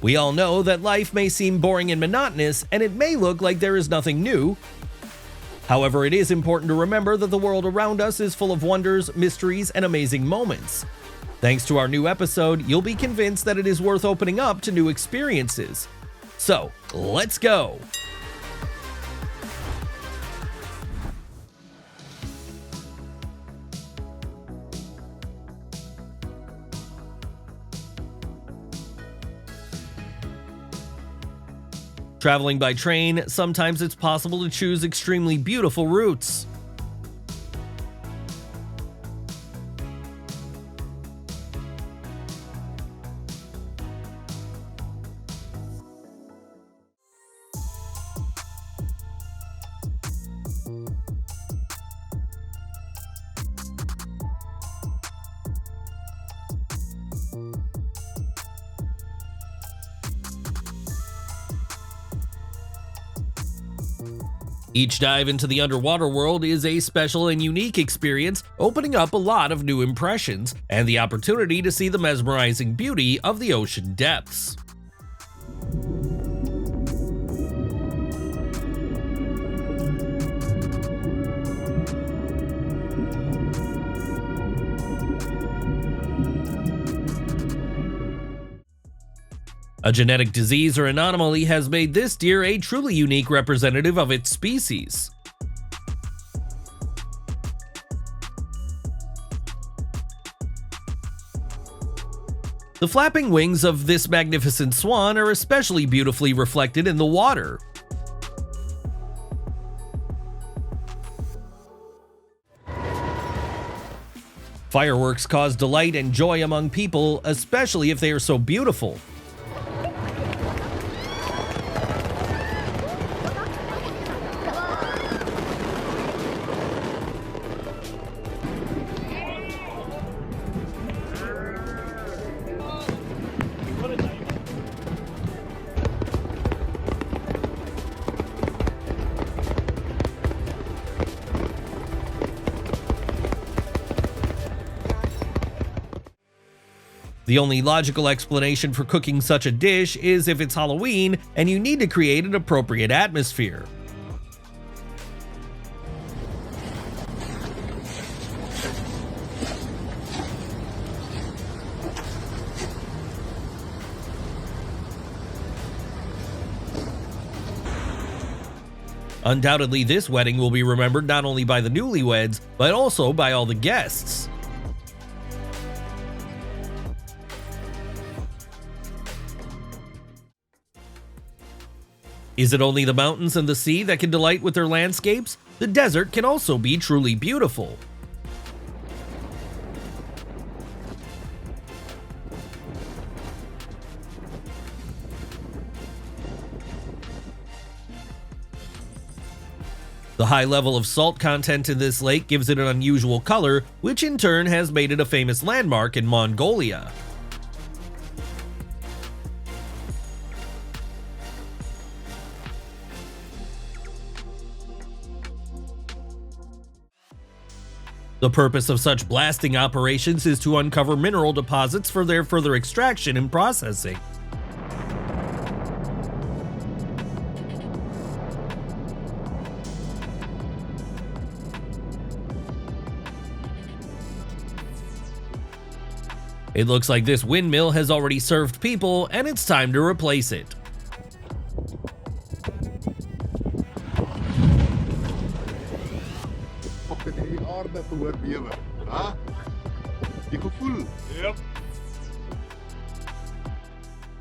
We all know that life may seem boring and monotonous, and it may look like there is nothing new. However, it is important to remember that the world around us is full of wonders, mysteries, and amazing moments. Thanks to our new episode, you'll be convinced that it is worth opening up to new experiences. So, let's go! Traveling by train, sometimes it's possible to choose extremely beautiful routes. Each dive into the underwater world is a special and unique experience, opening up a lot of new impressions and the opportunity to see the mesmerizing beauty of the ocean depths. A genetic disease or anomaly has made this deer a truly unique representative of its species. The flapping wings of this magnificent swan are especially beautifully reflected in the water. Fireworks cause delight and joy among people, especially if they are so beautiful. The only logical explanation for cooking such a dish is if it's Halloween and you need to create an appropriate atmosphere. Undoubtedly, this wedding will be remembered not only by the newlyweds, but also by all the guests. Is it only the mountains and the sea that can delight with their landscapes? The desert can also be truly beautiful. The high level of salt content in this lake gives it an unusual color, which in turn has made it a famous landmark in Mongolia. The purpose of such blasting operations is to uncover mineral deposits for their further extraction and processing. It looks like this windmill has already served people, and it's time to replace it.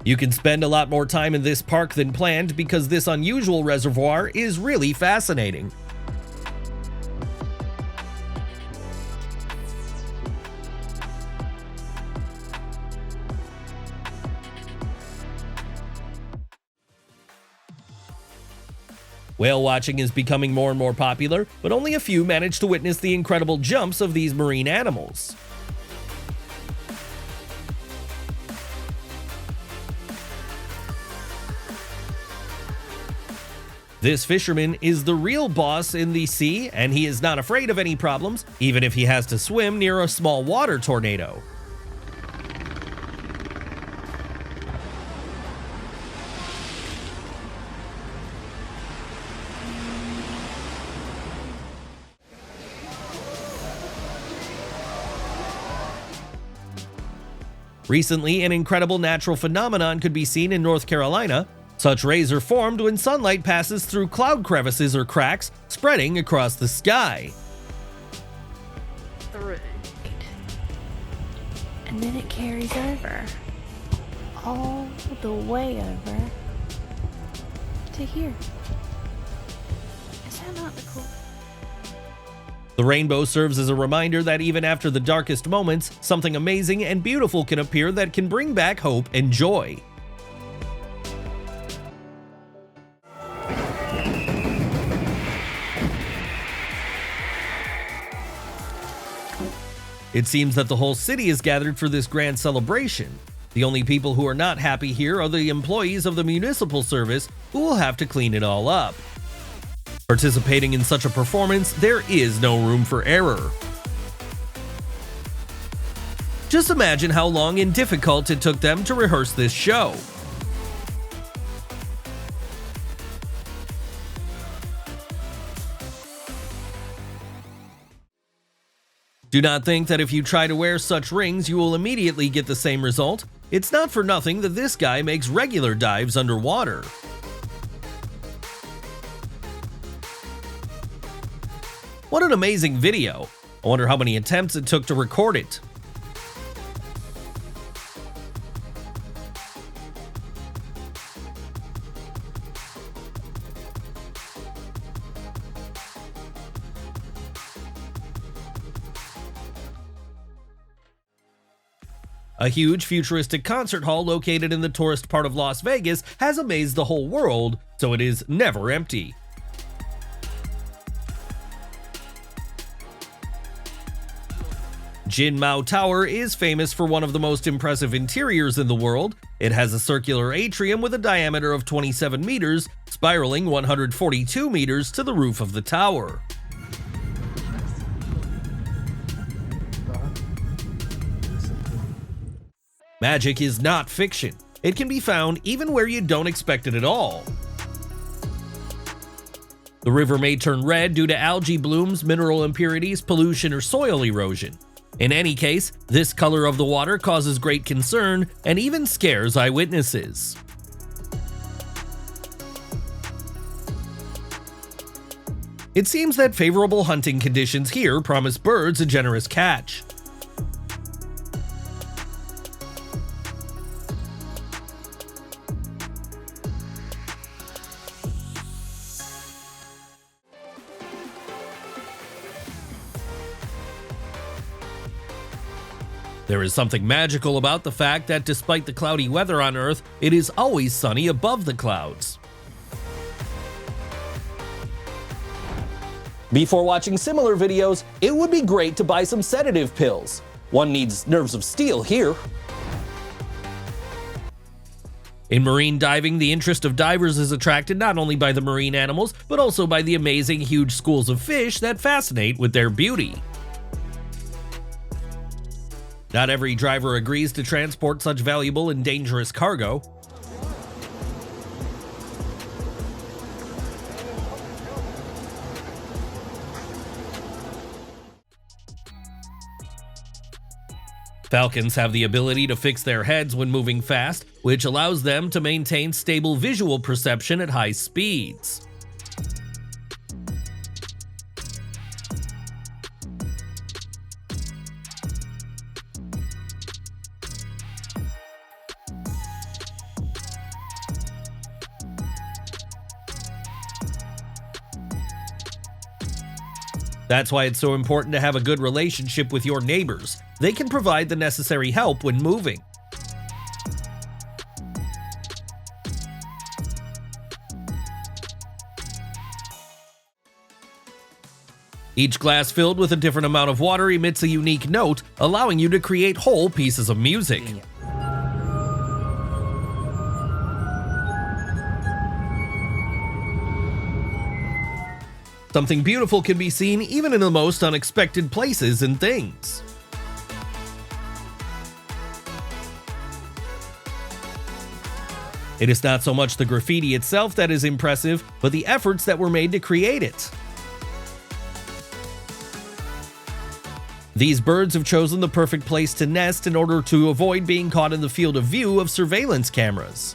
You can spend a lot more time in this park than planned because this unusual reservoir is really fascinating. Whale watching is becoming more and more popular, but only a few manage to witness the incredible jumps of these marine animals. This fisherman is the real boss in the sea, and he is not afraid of any problems, even if he has to swim near a small water tornado. Recently, an incredible natural phenomenon could be seen in North Carolina. Such rays are formed when sunlight passes through cloud crevices or cracks, spreading across the sky. And then it carries over, all the way over to here. Is that not the cool? The rainbow serves as a reminder that even after the darkest moments, something amazing and beautiful can appear that can bring back hope and joy. It seems that the whole city is gathered for this grand celebration. The only people who are not happy here are the employees of the municipal service, who will have to clean it all up. Participating in such a performance, there is no room for error. Just imagine how long and difficult it took them to rehearse this show. Do not think that if you try to wear such rings you will immediately get the same result. It's not for nothing that this guy makes regular dives underwater. What an amazing video! I wonder how many attempts it took to record it. A huge futuristic concert hall located in the tourist part of Las Vegas has amazed the whole world, so it is never empty. Jin Mao Tower is famous for one of the most impressive interiors in the world. It has a circular atrium with a diameter of 27 meters, spiraling 142 meters to the roof of the tower. Magic is not fiction. It can be found even where you don't expect it at all. The river may turn red due to algae blooms, mineral impurities, pollution, or soil erosion. In any case, this color of the water causes great concern and even scares eyewitnesses. It seems that favorable hunting conditions here promise birds a generous catch. There is something magical about the fact that despite the cloudy weather on Earth, it is always sunny above the clouds. Before watching similar videos, it would be great to buy some sedative pills. One needs nerves of steel here. In marine diving, the interest of divers is attracted not only by the marine animals, but also by the amazing huge schools of fish that fascinate with their beauty. Not every diver agrees to transport such valuable and dangerous cargo. Falcons have the ability to fix their heads when moving fast, which allows them to maintain stable visual perception at high speeds. That's why it's so important to have a good relationship with your neighbors. They can provide the necessary help when moving. Each glass filled with a different amount of water emits a unique note, allowing you to create whole pieces of music. Something beautiful can be seen even in the most unexpected places and things. It is not so much the graffiti itself that is impressive, but the efforts that were made to create it. These birds have chosen the perfect place to nest in order to avoid being caught in the field of view of surveillance cameras.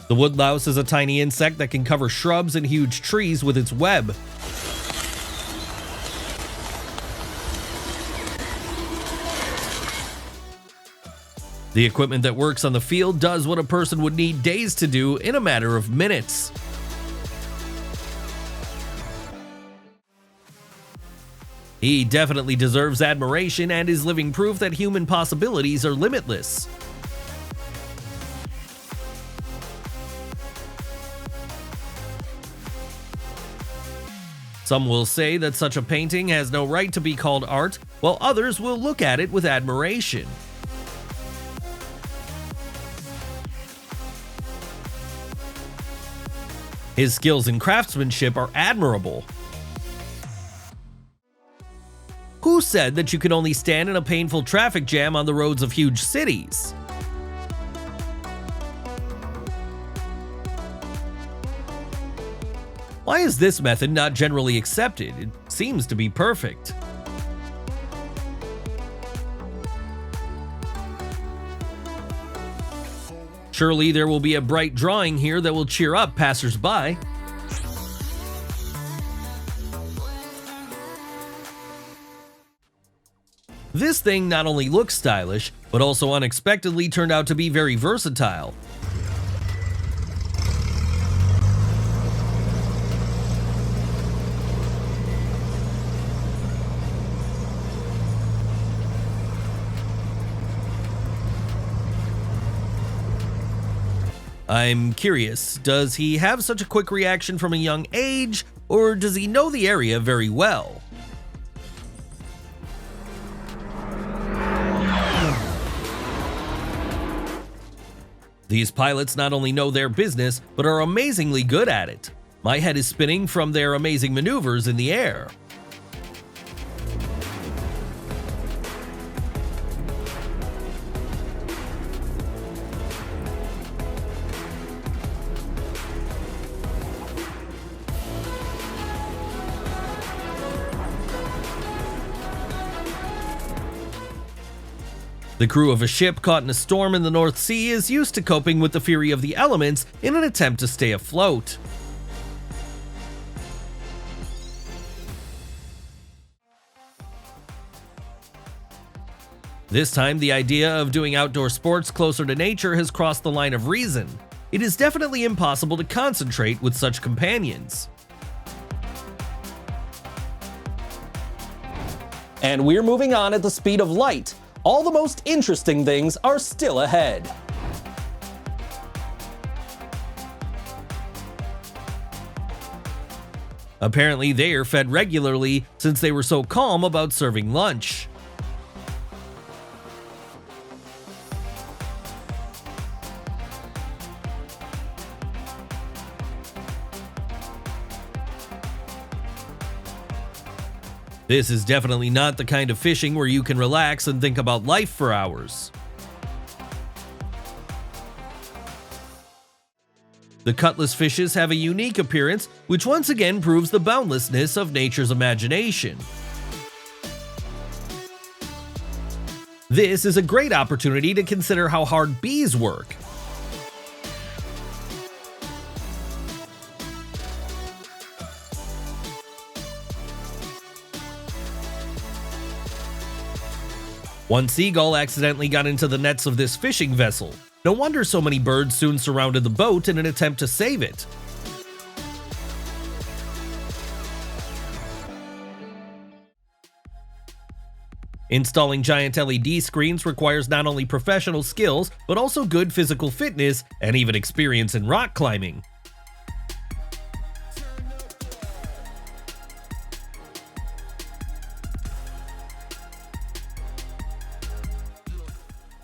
The woodlouse is a tiny insect that can cover shrubs and huge trees with its web. The equipment that works on the field does what a person would need days to do in a matter of minutes. He definitely deserves admiration and is living proof that human possibilities are limitless. Some will say that such a painting has no right to be called art, while others will look at it with admiration. His skills in craftsmanship are admirable. Who said that you can only stand in a painful traffic jam on the roads of huge cities? Why is this method not generally accepted? It seems to be perfect. Surely there will be a bright drawing here that will cheer up passers-by. This thing not only looks stylish, but also unexpectedly turned out to be very versatile. I'm curious, does he have such a quick reaction from a young age, or does he know the area very well? These pilots not only know their business, but are amazingly good at it. My head is spinning from their amazing maneuvers in the air. The crew of a ship caught in a storm in the North Sea is used to coping with the fury of the elements in an attempt to stay afloat. This time, the idea of doing outdoor sports closer to nature has crossed the line of reason. It is definitely impossible to concentrate with such companions. And we're moving on at the speed of light. All the most interesting things are still ahead. Apparently, they are fed regularly since they were so calm about serving lunch. This is definitely not the kind of fishing where you can relax and think about life for hours. The cutlass fishes have a unique appearance, which once again proves the boundlessness of nature's imagination. This is a great opportunity to consider how hard bees work. One seagull accidentally got into the nets of this fishing vessel. No wonder so many birds soon surrounded the boat in an attempt to save it. Installing giant LED screens requires not only professional skills, but also good physical fitness and even experience in rock climbing.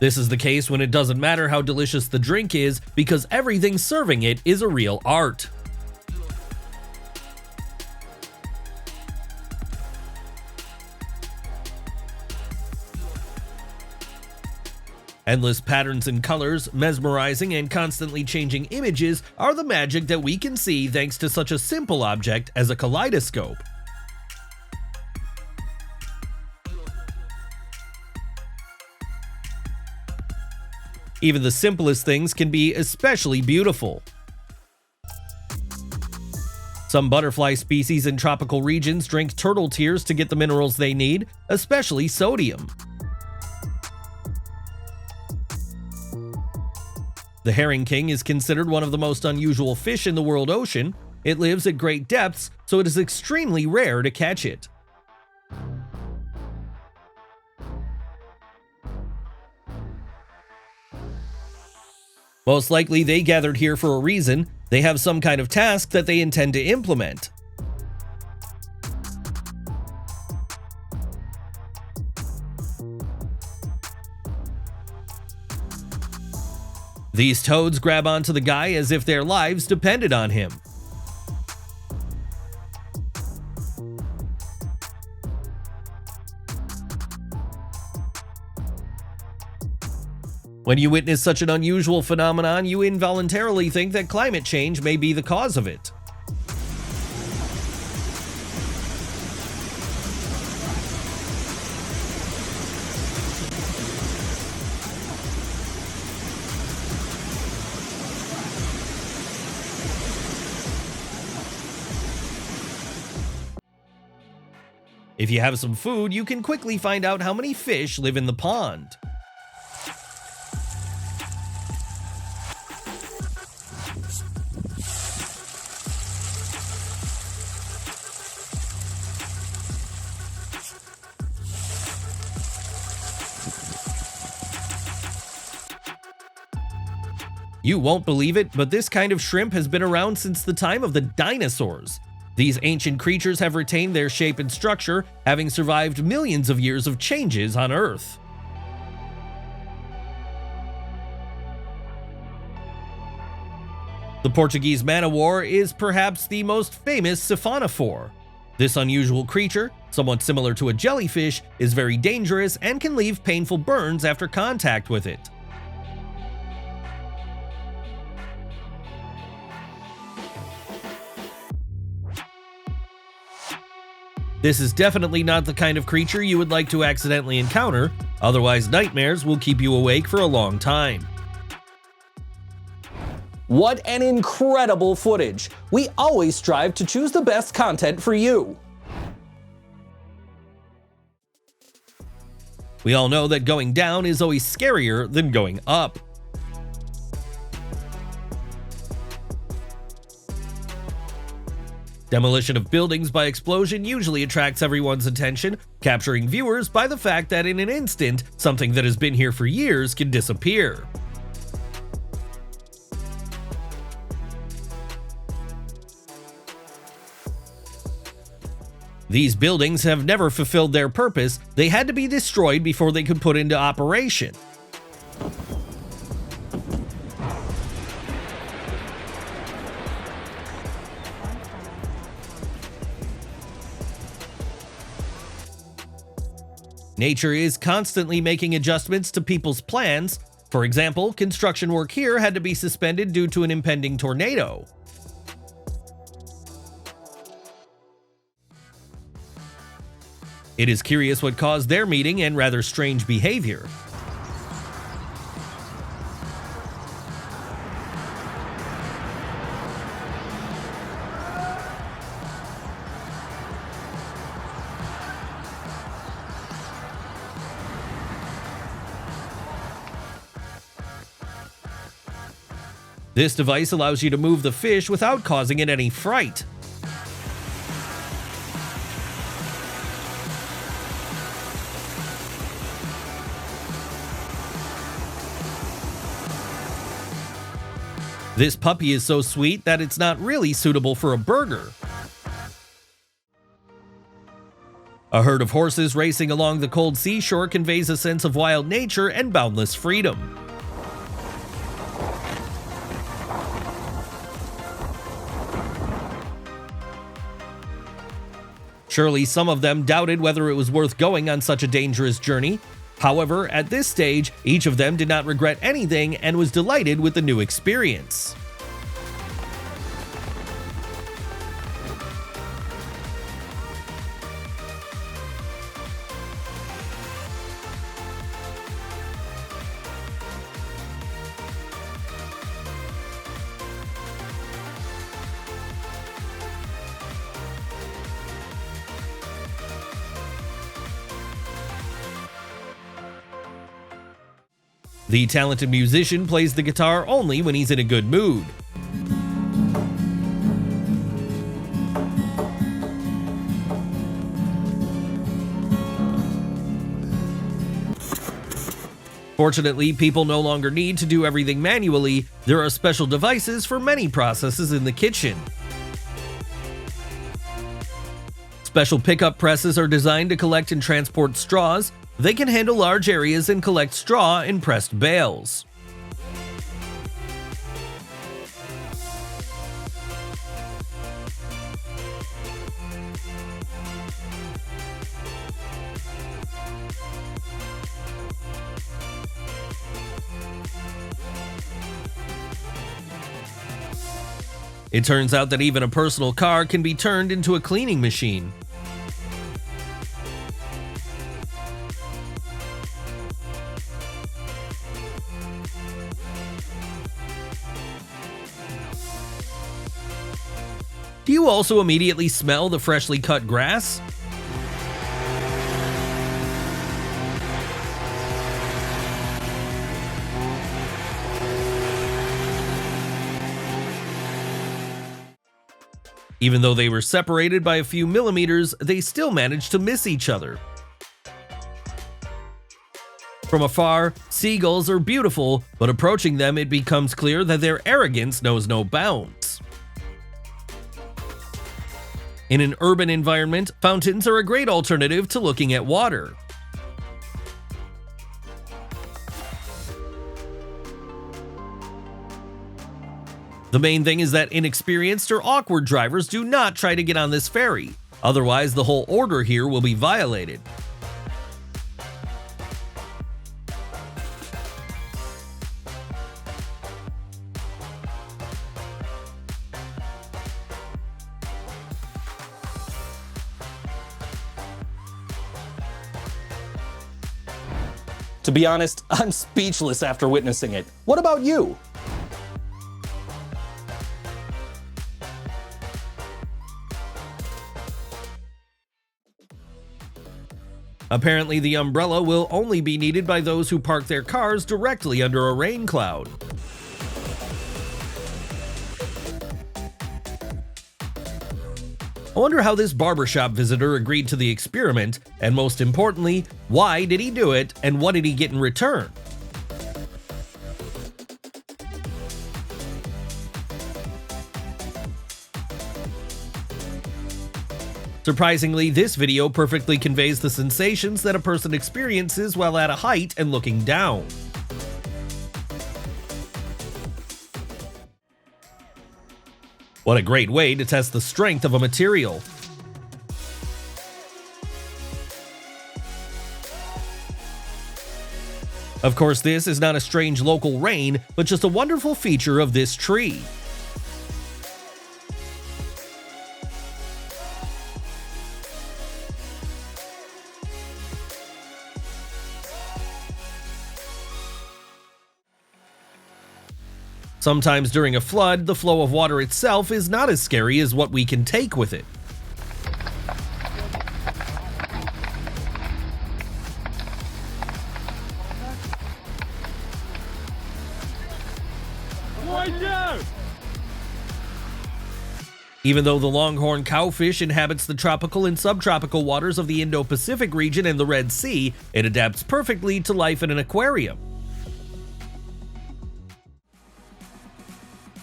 This is the case when it doesn't matter how delicious the drink is, because everything serving it is a real art. Endless patterns and colors, mesmerizing and constantly changing images are the magic that we can see thanks to such a simple object as a kaleidoscope. Even the simplest things can be especially beautiful. Some butterfly species in tropical regions drink turtle tears to get the minerals they need, especially sodium. The herring king is considered one of the most unusual fish in the world ocean. It lives at great depths, so it is extremely rare to catch it. Most likely they gathered here for a reason. They have some kind of task that they intend to implement. These toads grab onto the guy as if their lives depended on him. When you witness such an unusual phenomenon, you involuntarily think that climate change may be the cause of it. If you have some food, you can quickly find out how many fish live in the pond. You won't believe it, but this kind of shrimp has been around since the time of the dinosaurs. These ancient creatures have retained their shape and structure, having survived millions of years of changes on Earth. The Portuguese man-o'-war is perhaps the most famous siphonophore. This unusual creature, somewhat similar to a jellyfish, is very dangerous and can leave painful burns after contact with it. This is definitely not the kind of creature you would like to accidentally encounter, otherwise nightmares will keep you awake for a long time. What an incredible footage! We always strive to choose the best content for you. We all know that going down is always scarier than going up. Demolition of buildings by explosion usually attracts everyone's attention, capturing viewers by the fact that in an instant, something that has been here for years can disappear. These buildings have never fulfilled their purpose. They had to be destroyed before they could put into operation. Nature is constantly making adjustments to people's plans. For example, construction work here had to be suspended due to an impending tornado. It is curious what caused their meeting and rather strange behavior. This device allows you to move the fish without causing it any fright. This puppy is so sweet that it's not really suitable for a burger. A herd of horses racing along the cold seashore conveys a sense of wild nature and boundless freedom. Surely some of them doubted whether it was worth going on such a dangerous journey. However, at this stage, each of them did not regret anything and was delighted with the new experience. The talented musician plays the guitar only when he's in a good mood. Fortunately, people no longer need to do everything manually. There are special devices for many processes in the kitchen. Special pickup presses are designed to collect and transport straws. They can handle large areas and collect straw in pressed bales. It turns out that even a personal car can be turned into a cleaning machine. Do you also immediately smell the freshly cut grass? Even though they were separated by a few millimeters, they still managed to miss each other. From afar, seagulls are beautiful, but approaching them it becomes clear that their arrogance knows no bounds. In an urban environment, fountains are a great alternative to looking at water. The main thing is that inexperienced or awkward drivers do not try to get on this ferry, otherwise the whole order here will be violated. To be honest, I'm speechless after witnessing it. What about you? Apparently, the umbrella will only be needed by those who park their cars directly under a rain cloud. I wonder how this barbershop visitor agreed to the experiment, and most importantly, why did he do it and what did he get in return? Surprisingly, this video perfectly conveys the sensations that a person experiences while at a height and looking down. What a great way to test the strength of a material. Of course, this is not a strange local rain, but just a wonderful feature of this tree. Sometimes during a flood, the flow of water itself is not as scary as what we can take with it. Even though the longhorn cowfish inhabits the tropical and subtropical waters of the Indo-Pacific region and the Red Sea, it adapts perfectly to life in an aquarium.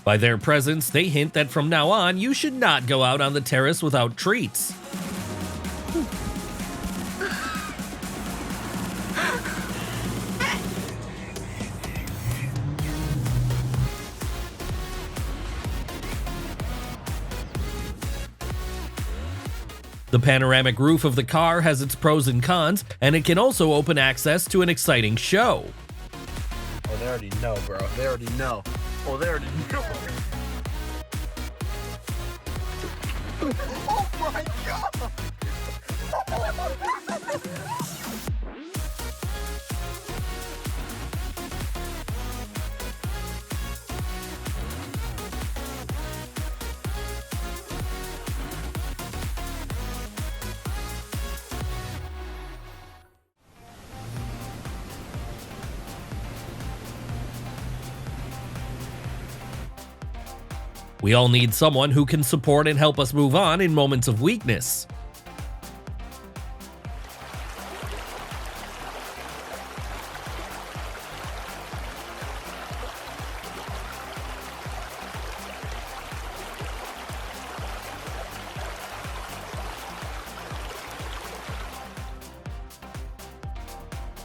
By their presence, they hint that from now on, you should not go out on the terrace without treats. The panoramic roof of the car has its pros and cons, and it can also open access to an exciting show. Oh, they already know, bro. They already know. Oh, they already know. Oh my god! We all need someone who can support and help us move on in moments of weakness.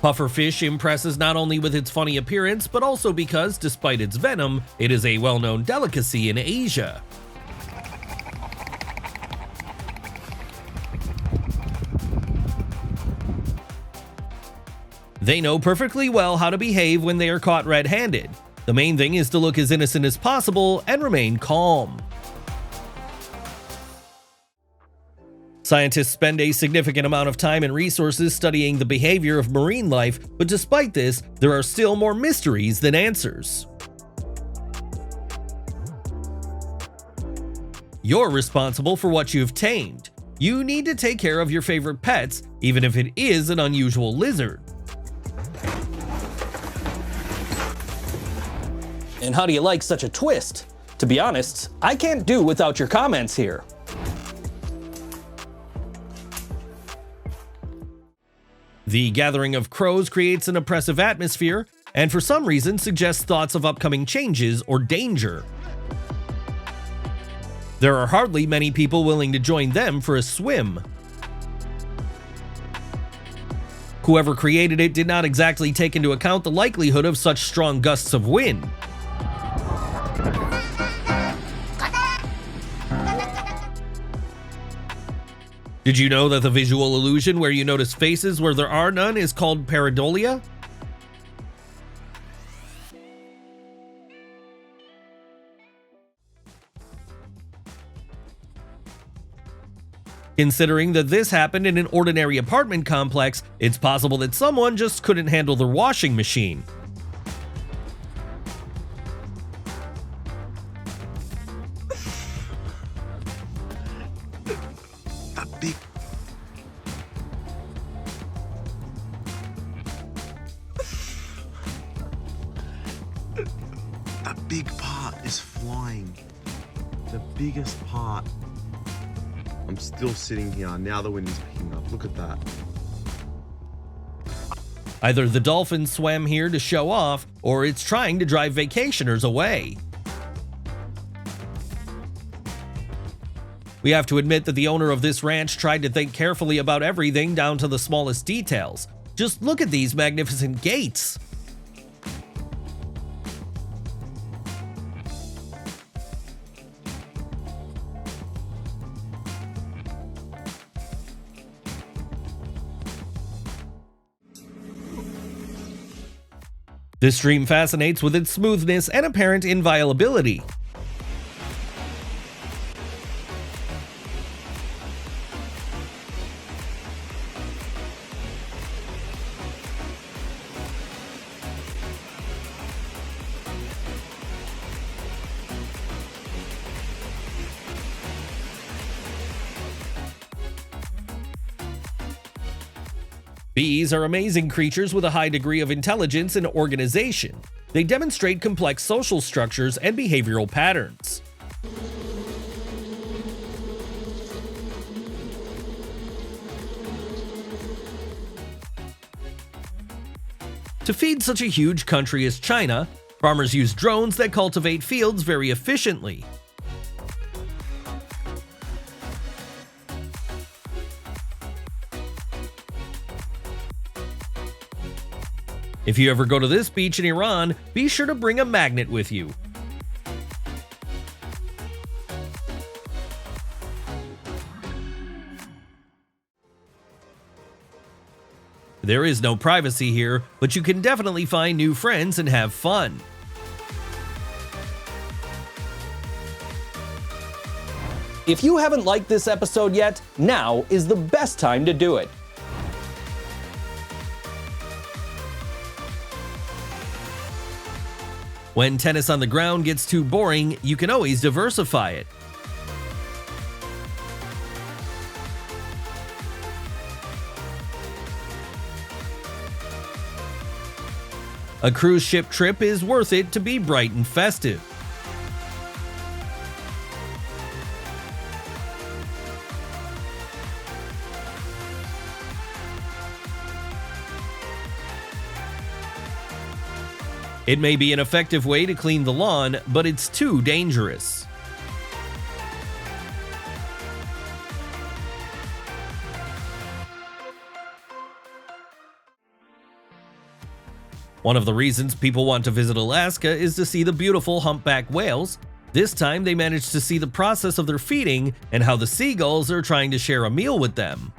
Pufferfish impresses not only with its funny appearance, but also because, despite its venom, it is a well-known delicacy in Asia. They know perfectly well how to behave when they are caught red-handed. The main thing is to look as innocent as possible and remain calm. Scientists spend a significant amount of time and resources studying the behavior of marine life, but despite this, there are still more mysteries than answers. You're responsible for what you've tamed. You need to take care of your favorite pets, even if it is an unusual lizard. And how do you like such a twist? To be honest, I can't do without your comments here. The gathering of crows creates an oppressive atmosphere, and for some reason suggests thoughts of upcoming changes or danger. There are hardly many people willing to join them for a swim. Whoever created it did not exactly take into account the likelihood of such strong gusts of wind. Did you know that the visual illusion where you notice faces where there are none is called pareidolia? Considering that this happened in an ordinary apartment complex, it's possible that someone just couldn't handle their washing machine. That big part is flying. The biggest part. I'm still sitting here. Now the wind is picking up. Look at that. Either the dolphin swam here to show off, or it's trying to drive vacationers away. We have to admit that the owner of this ranch tried to think carefully about everything down to the smallest details. Just look at these magnificent gates. This stream fascinates with its smoothness and apparent inviolability. Bees are amazing creatures with a high degree of intelligence and organization. They demonstrate complex social structures and behavioral patterns. To feed such a huge country as China, farmers use drones that cultivate fields very efficiently. If you ever go to this beach in Iran, be sure to bring a magnet with you. There is no privacy here, but you can definitely find new friends and have fun. If you haven't liked this episode yet, now is the best time to do it. When tennis on the ground gets too boring, you can always diversify it. A cruise ship trip is worth it to be bright and festive. It may be an effective way to clean the lawn, but it's too dangerous. One of the reasons people want to visit Alaska is to see the beautiful humpback whales. This time they managed to see the process of their feeding and how the seagulls are trying to share a meal with them.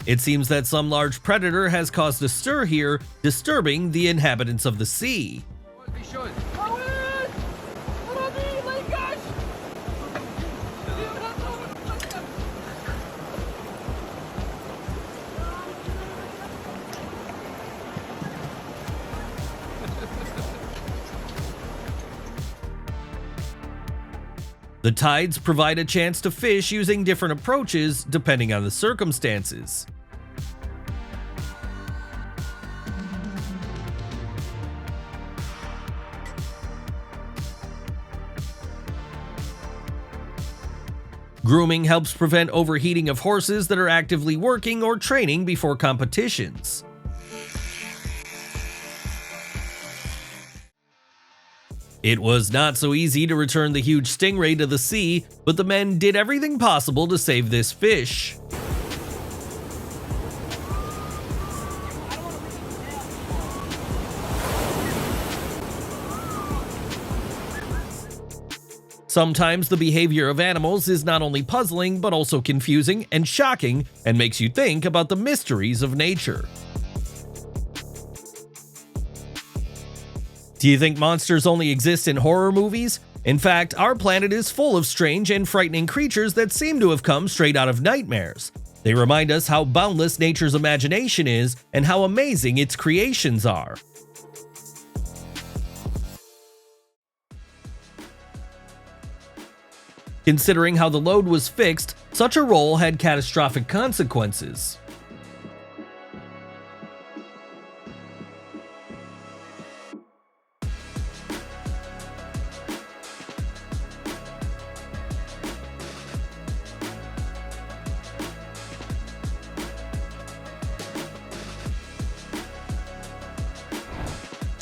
It seems that some large predator has caused a stir here, disturbing the inhabitants of the sea. The tides provide a chance to fish using different approaches depending on the circumstances. Grooming helps prevent overheating of horses that are actively working or training before competitions. It was not so easy to return the huge stingray to the sea, but the men did everything possible to save this fish. Sometimes the behavior of animals is not only puzzling, but also confusing and shocking, and makes you think about the mysteries of nature. Do you think monsters only exist in horror movies? In fact, our planet is full of strange and frightening creatures that seem to have come straight out of nightmares. They remind us how boundless nature's imagination is and how amazing its creations are. Considering how the load was fixed, such a roll had catastrophic consequences.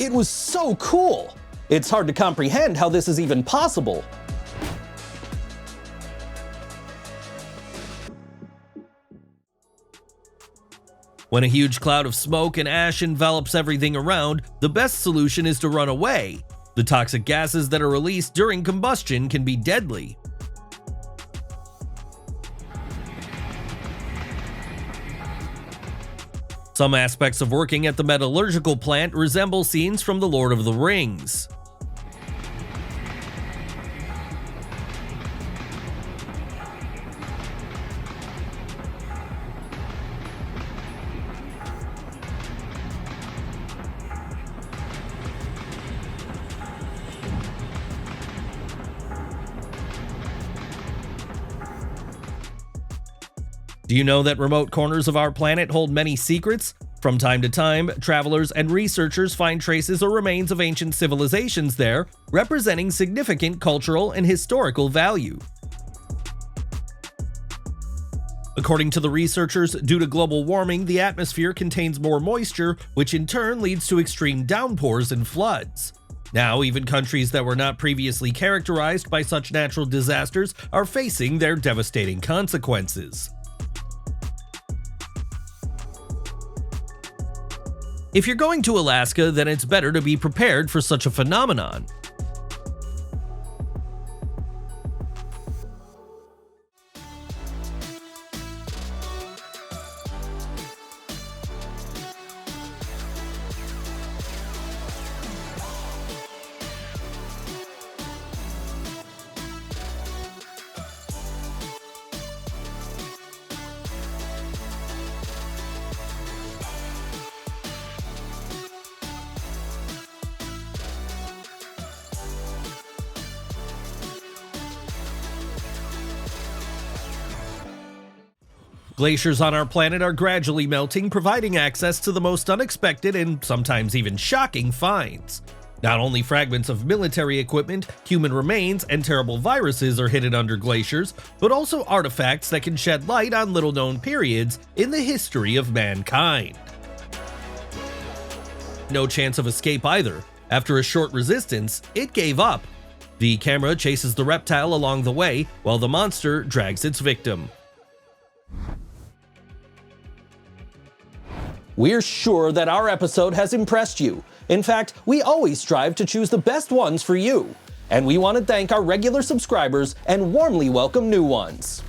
It was so cool! It's hard to comprehend how this is even possible. When a huge cloud of smoke and ash envelops everything around, the best solution is to run away. The toxic gases that are released during combustion can be deadly. Some aspects of working at the metallurgical plant resemble scenes from The Lord of the Rings. Do you know that remote corners of our planet hold many secrets? From time to time, travelers and researchers find traces or remains of ancient civilizations there, representing significant cultural and historical value. According to the researchers, due to global warming, the atmosphere contains more moisture, which in turn leads to extreme downpours and floods. Now, even countries that were not previously characterized by such natural disasters are facing their devastating consequences. If you're going to Alaska, then it's better to be prepared for such a phenomenon. Glaciers on our planet are gradually melting, providing access to the most unexpected and sometimes even shocking finds. Not only fragments of military equipment, human remains, and terrible viruses are hidden under glaciers, but also artifacts that can shed light on little-known periods in the history of mankind. No chance of escape either. After a short resistance, it gave up. The camera chases the reptile along the way, while the monster drags its victim. We're sure that our episode has impressed you. In fact, we always strive to choose the best ones for you. And we want to thank our regular subscribers and warmly welcome new ones.